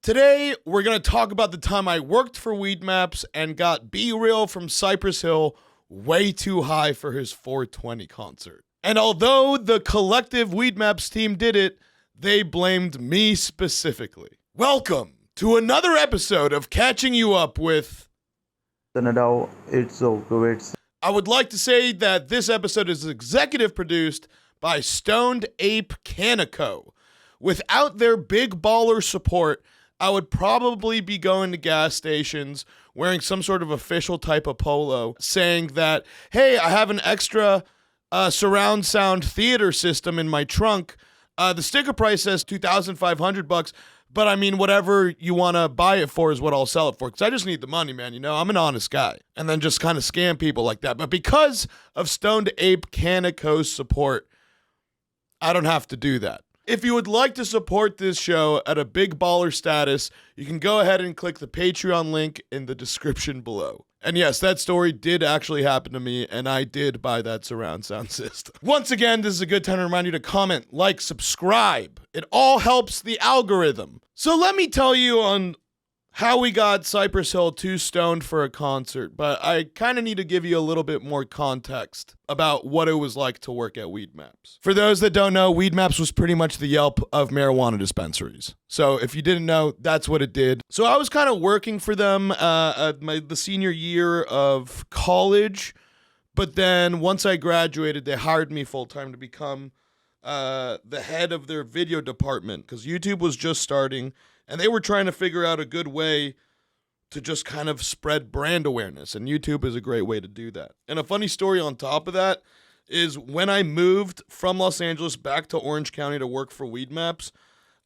Today, we're going to talk about the time I worked for Weedmaps and got Be Real from Cypress Hill way too high for his 420 concert. And although the collective Weedmaps team did it, they blamed me specifically. Welcome to another episode of Catching You Up with Nadav. It's over. I would like to say that this episode is executive produced by Stoned Ape Canico. Without their big baller support, I would probably be going to gas stations wearing some sort of official type of polo saying that, hey, I have an extra surround sound theater system in my trunk. The sticker price says $2,500, but I mean, whatever you want to buy it for is what I'll sell it for, because I just need the money, man. You know, I'm an honest guy. And then just kind of scam people like that. But because of Stoned Ape Canico's support, I don't have to do that. If you would like to support this show at a big baller status, you can go ahead and click the Patreon link in the description below. And yes, that story did actually happen to me, and I did buy that surround sound system. Once again, this is a good time to remind you to comment, like, subscribe. It all helps the algorithm. So let me tell you on how we got Cypress Hill too stoned for a concert, but I kind of need to give you a little bit more context about what it was like to work at Weedmaps. For those that don't know, Weedmaps was pretty much the Yelp of marijuana dispensaries. So if you didn't know, that's what it did. So I was kind of working for them the senior year of college, but then once I graduated, they hired me full-time to become the head of their video department, because YouTube was just starting. And they were trying to figure out a good way to just kind of spread brand awareness. And YouTube is a great way to do that. And a funny story on top of that is when I moved from Los Angeles back to Orange County to work for Weedmaps,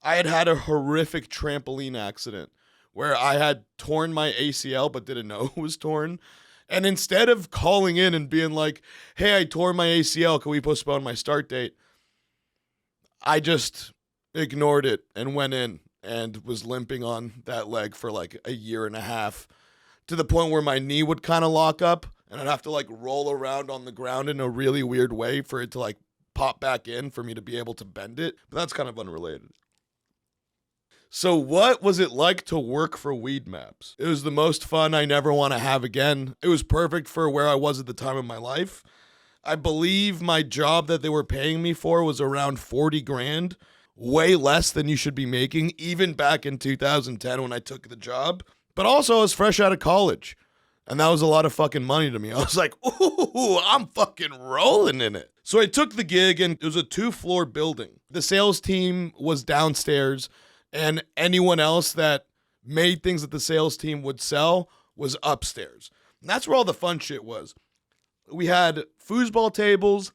I had a horrific trampoline accident where I had torn my ACL but didn't know it was torn. And instead of calling in and being like, hey, I tore my ACL, can we postpone my start date? I just ignored it and went in and was limping on that leg for like a year and a half, to the point where my knee would kind of lock up and I'd have to like roll around on the ground in a really weird way for it to like pop back in for me to be able to bend it. But that's kind of unrelated. So what was it like to work for Weedmaps? It was the most fun I never want to have again. It was perfect for where I was at the time of my life. I believe my job that they were paying me for was around 40 grand. Way less than you should be making, even back in 2010 when I took the job. But also, I was fresh out of college, and that was a lot of fucking money to me. I was like, ooh, I'm fucking rolling in it. So I took the gig, and it was a 2-floor building. The sales team was downstairs, and anyone else that made things that the sales team would sell was upstairs. And that's where all the fun shit was. We had foosball tables,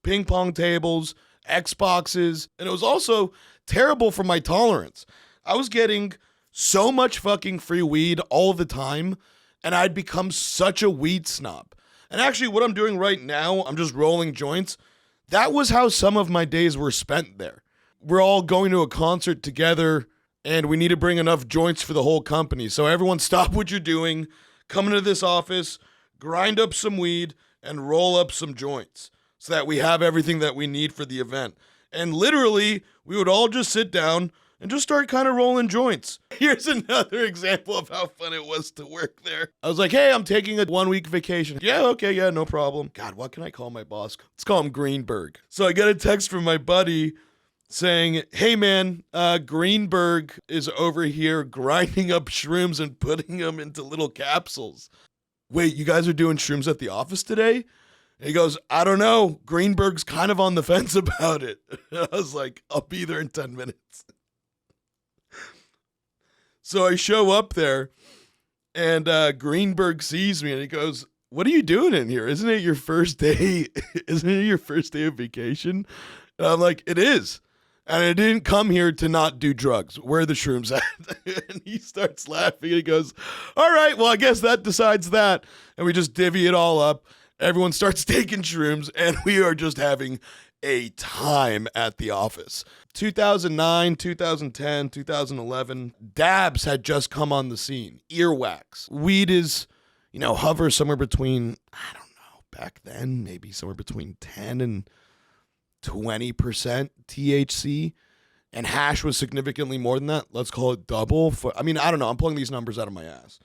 ping pong tables, Xboxes, and it was also terrible for my tolerance. I was getting so much fucking free weed all the time, and I'd become such a weed snob. And actually, what I'm doing right now, I'm just rolling joints. That was how some of my days were spent there. We're all going to a concert together, and we need to bring enough joints for the whole company. So everyone stop what you're doing, come into this office, grind up some weed, and roll up some joints, so that we have everything that we need for the event. And literally, we would all just sit down and just start kind of rolling joints. Here's another example of how fun it was to work there. I was like, hey, I'm taking a 1-week vacation. Yeah, okay, yeah, no problem. God, what can I call my boss? Let's call him Greenberg. So I got a text from my buddy saying, hey man, Greenberg is over here grinding up shrooms and putting them into little capsules. Wait, you guys are doing shrooms at the office today? He goes, I don't know. Greenberg's kind of on the fence about it. I was like, I'll be there in 10 minutes. So I show up there, and Greenberg sees me, and he goes, what are you doing in here? Isn't it your first day? Isn't it your first day of vacation? And I'm like, it is. And I didn't come here to not do drugs. Where are the shrooms at? And he starts laughing, and he goes, all right, well, I guess that decides that. And we just divvy it all up. Everyone starts taking shrooms, and we are just having a time at the office. 2009, 2010, 2011, dabs had just come on the scene. Earwax. Weed is, hovers somewhere between, I don't know, back then, maybe somewhere between 10 and 20% THC. and hash was significantly more than that. Let's call it double. I don't know. I'm pulling these numbers out of my ass.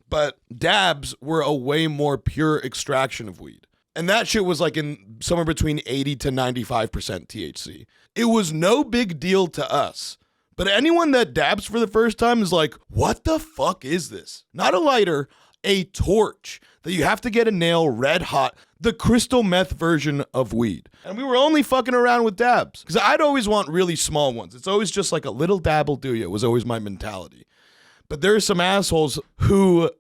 But dabs were a way more pure extraction of weed. And that shit was like in somewhere between 80 to 95% THC. It was no big deal to us. But anyone that dabs for the first time is like, what the fuck is this? Not a lighter, a torch that you have to get a nail red hot, the crystal meth version of weed. And we were only fucking around with dabs because I'd always want really small ones. It's always just like a little dab will do you. It was always my mentality. But there are some assholes who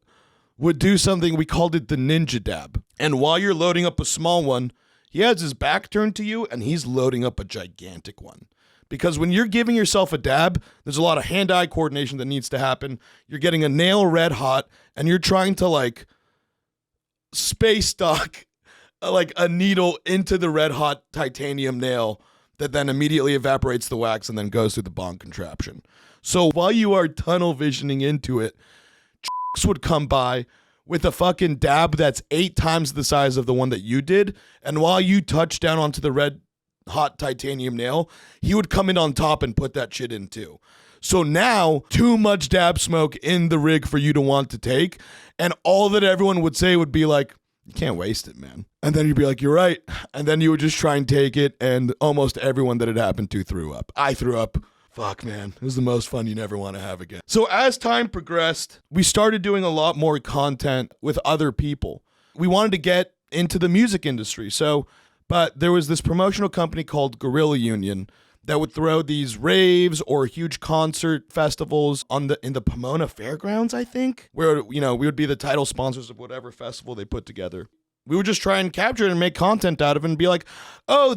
would do something, we called it the ninja dab. And while you're loading up a small one, he has his back turned to you and he's loading up a gigantic one. Because when you're giving yourself a dab, there's a lot of hand-eye coordination that needs to happen. You're getting a nail red hot, and you're trying to, like, space stock, like, a needle into the red hot titanium nail that then immediately evaporates the wax and then goes through the bong contraption. So while you are tunnel visioning into it, would come by with a fucking dab that's 8 times the size of the one that you did, and while you touch down onto the red hot titanium nail, he would come in on top and put that shit in too. So now, too much dab smoke in the rig for you to want to take, and all that everyone would say would be like, you can't waste it, man. And then you'd be like, you're right. And then you would just try and take it, and almost everyone that it happened to threw up. I threw up. Fuck, man. It was the most fun you never want to have again. So as time progressed, we started doing a lot more content with other people. We wanted to get into the music industry. But there was this promotional company called Guerrilla Union that would throw these raves or huge concert festivals in the Pomona Fairgrounds, I think, where, we would be the title sponsors of whatever festival they put together. We would just try and capture it and make content out of it and be like, oh,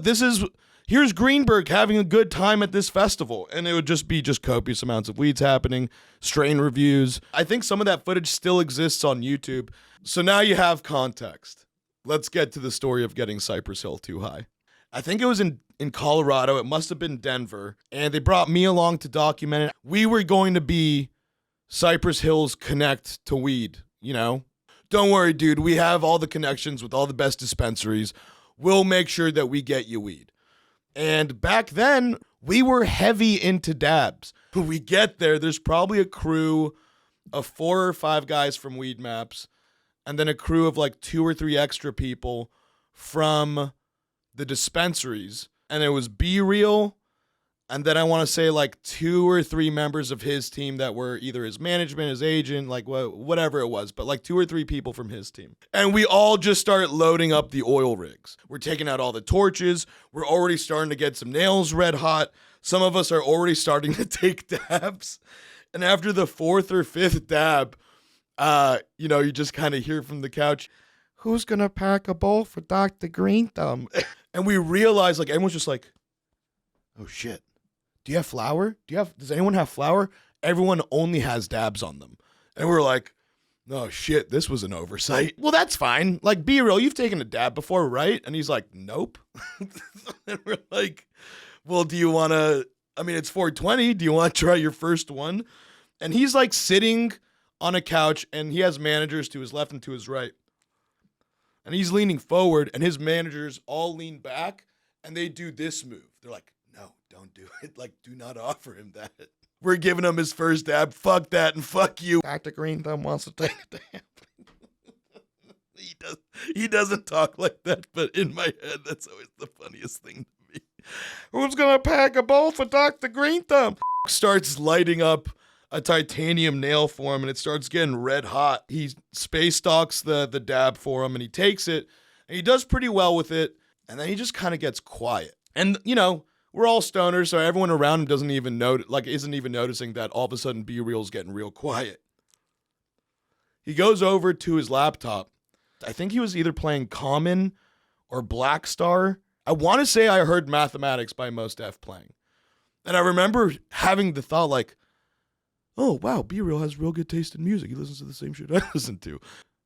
here's Greenberg having a good time at this festival. And it would just be copious amounts of weeds happening, strain reviews. I think some of that footage still exists on YouTube. So now you have context. Let's get to the story of getting Cypress Hill too high. I think it was in Colorado. It must have been Denver. And they brought me along to document it. We were going to be Cypress Hill's connect to weed, Don't worry, dude. We have all the connections with all the best dispensaries. We'll make sure that we get you weed. And back then, we were heavy into dabs. When we get there, there's probably a crew of 4 or 5 guys from Weedmaps, and then a crew of like 2 or 3 extra people from the dispensaries. And it was Be Real, and then I want to say like 2 or 3 members of his team that were either his management, his agent, like whatever it was, but like 2 or 3 people from his team. And we all just start loading up the oil rigs. We're taking out all the torches. We're already starting to get some nails red hot. Some of us are already starting to take dabs. And after the 4th or 5th dab, you just kind of hear from the couch, who's going to pack a bowl for Dr. Green Thumb? And we realize, like, everyone's just like, oh shit. Do you have flour? Does anyone have flour? Everyone only has dabs on them. And we're like, oh shit, this was an oversight. Well, that's fine. Like, Be Real, you've taken a dab before, right? And he's like, nope. And we're like, well, do you want to, it's 420. Do you want to try your first one? And he's like sitting on a couch and he has managers to his left and to his right. And he's leaning forward and his managers all lean back and they do this move. They're like, no, don't do it. Like, do not offer him that. We're giving him his first dab. Fuck that and fuck you. Dr. Green Thumb wants to take a dab. He doesn't talk like that, but in my head, that's always the funniest thing to me. Who's gonna pack a bowl for Dr. Green Thumb? Starts lighting up a titanium nail for him and it starts getting red hot. He space stalks the dab for him and he takes it and he does pretty well with it. And then he just kind of gets quiet. And, we're all stoners, so everyone around him isn't even noticing that all of a sudden Be Real's getting real quiet. He goes over to his laptop. I think he was either playing Common or Black Star. I want to say I heard Mathematics by Mos Def playing. And I remember having the thought like, oh, wow, Be Real has real good taste in music. He listens to the same shit I listen to.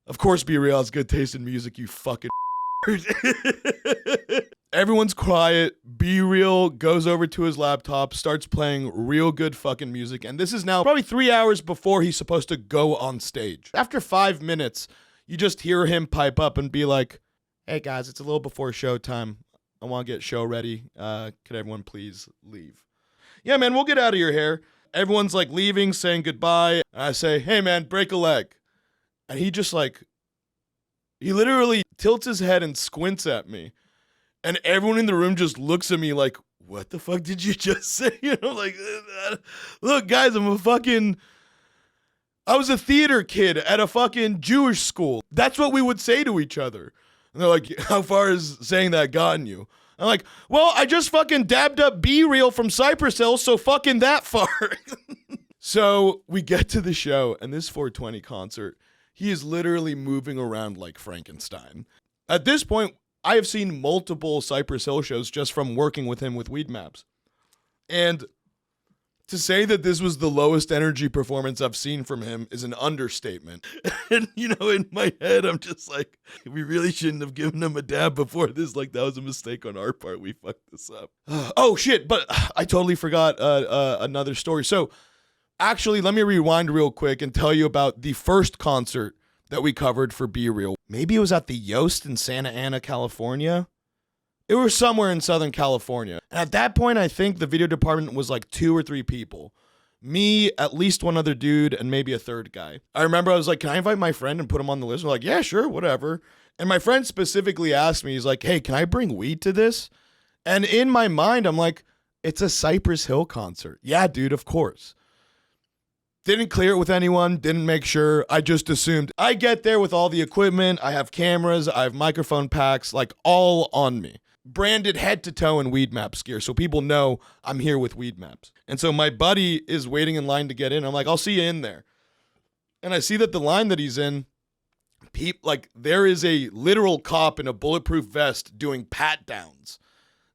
Of course Be Real has good taste in music, you fucking Everyone's quiet. Be Real goes over to his laptop, starts playing real good fucking music. And this is now probably 3 hours before he's supposed to go on stage. After 5 minutes, you just hear him pipe up and be like, hey guys, it's a little before showtime. I want to get show ready. Could everyone please leave? yeah, man, we'll get out of your hair. Everyone's like leaving, saying goodbye. And I say, hey, man, break a leg. And he just like, he literally tilts his head and squints at me. And everyone in the room just looks at me like, what the fuck did you just say? You know, like, look, guys, I was a theater kid at a fucking Jewish school. That's what we would say to each other. And they're like, how far has saying that gotten you? I'm like, well, I just fucking dabbed up B-Real from Cypress Hill, so fucking that far. So we get to the show, and this 420 concert, he is literally moving around like Frankenstein. At this point, I have seen multiple Cypress Hill shows just from working with him with Weedmaps. And to say that this was the lowest energy performance I've seen from him is an understatement. And, you know, in my head, I'm just like, we really shouldn't have given him a dab before this. Like, that was a mistake on our part. We fucked this up. Oh, shit. But I totally forgot another story. So, actually, let me rewind real quick and tell you about the first concert that we covered for Be Real. Maybe it was at the Yost in Santa Ana, California. It was somewhere in Southern California. And at that point, I think the video department was like 2 or 3 people. Me, at least one other dude, and maybe a third guy. I remember I was like, can I invite my friend and put him on the list? We're like, yeah, sure, whatever. And my friend specifically asked me, he's like, hey, can I bring weed to this? And in my mind, I'm like, it's a Cypress Hill concert. Yeah, dude, of course. Didn't clear it with anyone, didn't make sure. I just assumed. I get there with all the equipment. I have cameras, I have microphone packs, like all on me. Branded head to toe in Weedmaps gear, so people know I'm here with Weedmaps. And so my buddy is waiting in line to get in. I'm like, I'll see you in there. And I see that the line that he's in, there is a literal cop in a bulletproof vest doing pat downs.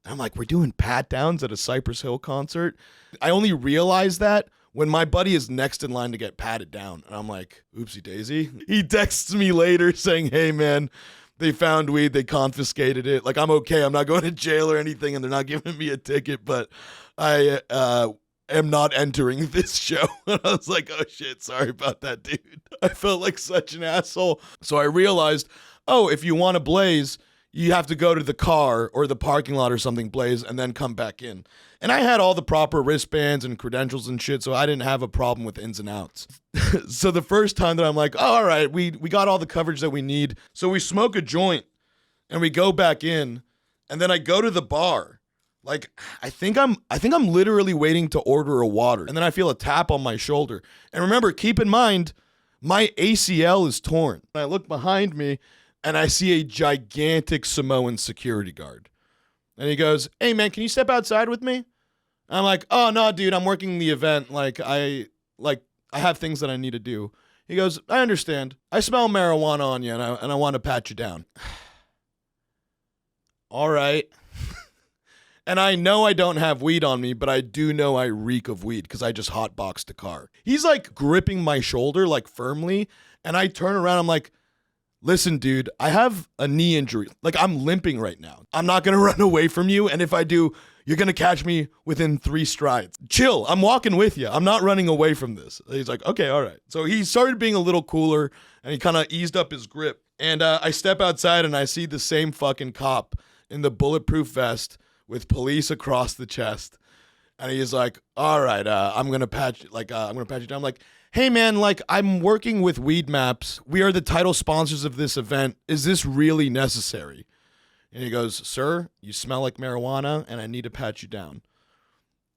And I'm like, we're doing pat downs at a Cypress Hill concert? I only realized that when my buddy is next in line to get patted down. And I'm like, oopsie daisy. He texts me later saying, hey man, they found weed, they confiscated it. Like, I'm okay, I'm not going to jail or anything, and they're not giving me a ticket, but I am not entering this show. And I was like, oh shit, sorry about that, dude. I felt like such an asshole. So I realized, oh, if you want to blaze, you have to go to the car or the parking lot or something, blaze, and then come back in. And I had all the proper wristbands and credentials and shit, so I didn't have a problem with ins and outs. So the first time that I'm like, oh, all right, we got all the coverage that we need. So we smoke a joint and we go back in, and then I go to the bar. Like, I think I'm literally waiting to order a water. And then I feel a tap on my shoulder. And remember, keep in mind, my ACL is torn. I look behind me and I see a gigantic Samoan security guard. And he goes, hey man, can you step outside with me? I'm like, oh no, dude, I'm working the event. I have things that I need to do. He goes, I understand. I smell marijuana on you, and I want to pat you down. All right. And I know I don't have weed on me, but I do know I reek of weed because I just hotboxed a car. He's like gripping my shoulder like firmly, and I turn around, I'm like, listen, dude, I have a knee injury. Like, I'm limping right now. I'm not going to run away from you. And if I do, you're going to catch me within 3 strides. Chill. I'm walking with you. I'm not running away from this. He's like, okay, all right. So he started being a little cooler and he kind of eased up his grip. And I step outside and I see the same fucking cop in the bulletproof vest with police across the chest. And he's like, all right, I'm going to patch you down. I'm like, hey man, like, I'm working with Weedmaps. We are the title sponsors of this event. Is this really necessary? And he goes, sir, you smell like marijuana and I need to pat you down.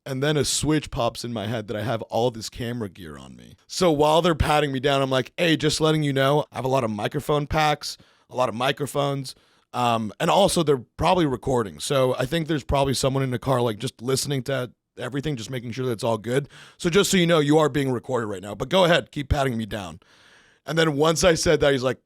And then a switch pops in my head that I have all this camera gear on me. So while they're patting me down, I'm like, hey, just letting you know, I have a lot of microphone packs, a lot of microphones, and also they're probably recording. So I think there's probably someone in the car, like, just listening to everything, just making sure that it's all good. So just so you know, you are being recorded right now, but go ahead, keep patting me down. And then once I said that, he's like,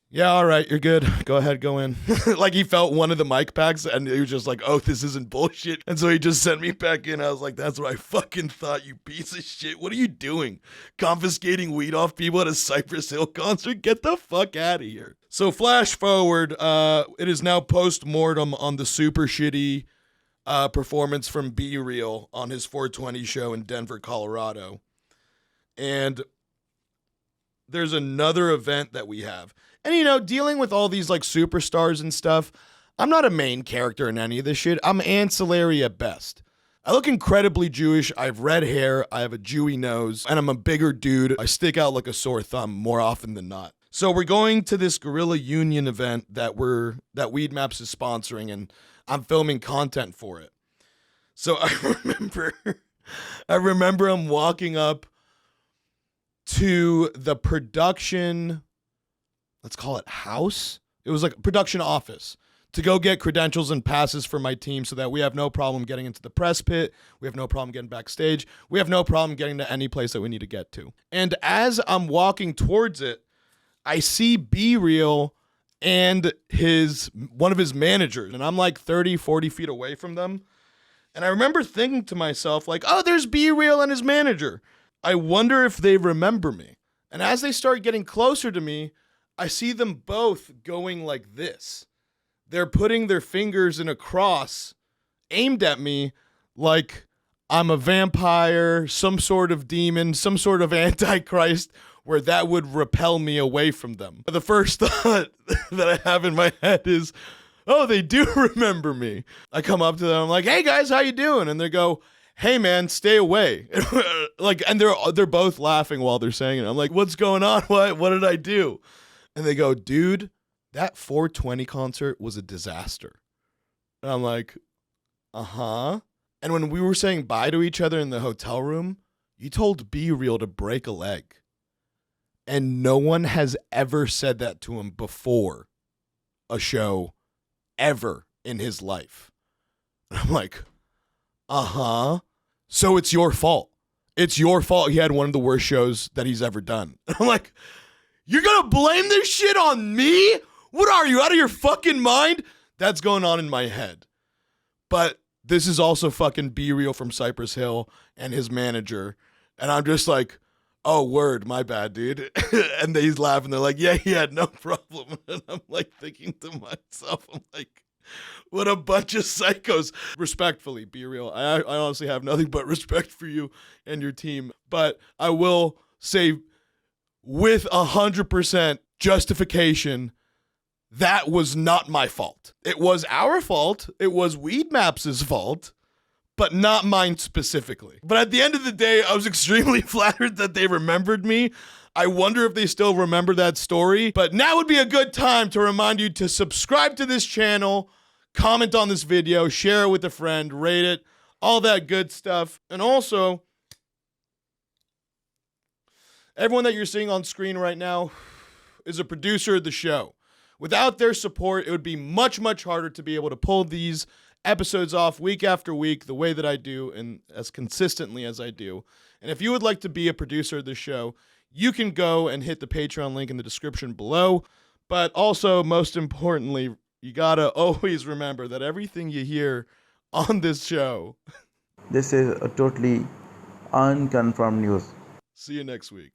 yeah, all right, you're good. Go ahead, go in. Like, he felt one of the mic packs and he was just like, oh, this isn't bullshit. And so he just sent me back in. I was like, that's what I fucking thought, you piece of shit. What are you doing? Confiscating weed off people at a Cypress Hill concert? Get the fuck out of here. So flash forward, it is now post-mortem on the super shitty performance from Be Real on his 420 show in Denver, Colorado. And there's another event that we have. And, you know, dealing with all these, like, superstars and stuff, I'm not a main character in any of this shit. I'm ancillary at best. I look incredibly Jewish. I have red hair. I have a Jewy nose. And I'm a bigger dude. I stick out like a sore thumb more often than not. So we're going to this Guerrilla Union event that Weedmaps is sponsoring, and I'm filming content for it. So I remember I'm walking up to the production, let's call it house. It was like a production office to go get credentials and passes for my team so that we have no problem getting into the press pit. We have no problem getting backstage. We have no problem getting to any place that we need to get to. And as I'm walking towards it, I see B-Real and one of his managers, and I'm like 30, 40 feet away from them. And I remember thinking to myself, like, oh, there's B-Real and his manager. I wonder if they remember me. And as they start getting closer to me, I see them both going like this. They're putting their fingers in a cross aimed at me like I'm a vampire, some sort of demon, some sort of antichrist, where that would repel me away from them. The first thought that I have in my head is, oh, they do remember me. I come up to them, I'm like, hey guys, how you doing? And they go, hey man, stay away. And they're both laughing while they're saying it. I'm like, what's going on? What did I do? And they go, dude, that 420 concert was a disaster. And I'm like, uh-huh. And when we were saying bye to each other in the hotel room, you told B-Real to break a leg. And no one has ever said that to him before a show ever in his life. And I'm like, uh-huh. So it's your fault. It's your fault he had one of the worst shows that he's ever done. And I'm like, you're going to blame this shit on me? What are you, out of your fucking mind? That's going on in my head. But this is also fucking B-Real from Cypress Hill and his manager. And I'm just like, oh, word, my bad, dude. And he's laughing. They're like, yeah, he had no problem. And I'm like thinking to myself, I'm like, what a bunch of psychos. Respectfully, B-Real, I honestly have nothing but respect for you and your team. But I will say with 100% justification, that was not my fault. It was our fault. It was Weedmaps' fault, but not mine specifically. But at the end of the day, I was extremely flattered that they remembered me. I wonder if they still remember that story. But now would be a good time to remind you to subscribe to this channel, comment on this video, share it with a friend, rate it, all that good stuff. And also, everyone that you're seeing on screen right now is a producer of the show. Without their support, it would be much, much harder to be able to pull these episodes off week after week the way that I do and as consistently as I do. And if you would like to be a producer of the show, you can go and hit the Patreon link in the description below. But also, most importantly, you gotta always remember that everything you hear on this show. This is a totally unconfirmed news. See you next week.